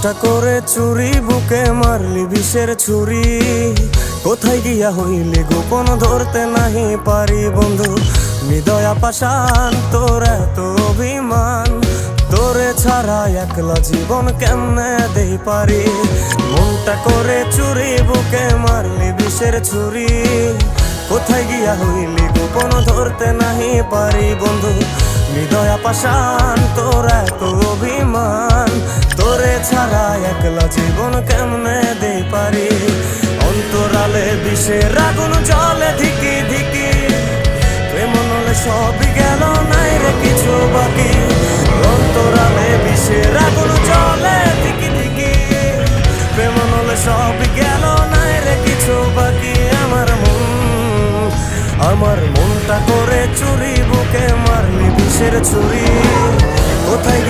মনটা করে চুরি, বুকে মারলি বিষের ছুরি। কোথায় গিয়া হইলি গোপন, ধরতে নাহি পারি বন্ধু। হৃদয়া পাষাণ, তোর এত অভিমান, তোরে ছাড়া একলা জীবন কেমনে দেই পারি। মনটা করে চুরি, বুকে মারলি বিষের ছুরি। কোথায় গিয়া হইলি গোপন, ধরতে নাহি পারি বন্ধু। হৃদয়া পাষাণ, তোর এত অভিমান, তোরে ছাড়া একলা জীবন কেমনে দেই পারি। অন্তরালে বিষের আগুন জ্বলে ধিকি ধিকি, প্রেম নলে সবই গেল, নাই রে কিছু বাকি। অন্তরালে বিষের আগুন জ্বলে ধিকি ধিকি, প্রেম নলে সবই গেল, নাই রে কিছু বাকি। আমার মনটা করে চুরি, বুকে মারলি বিষের ছুরি। কোথায়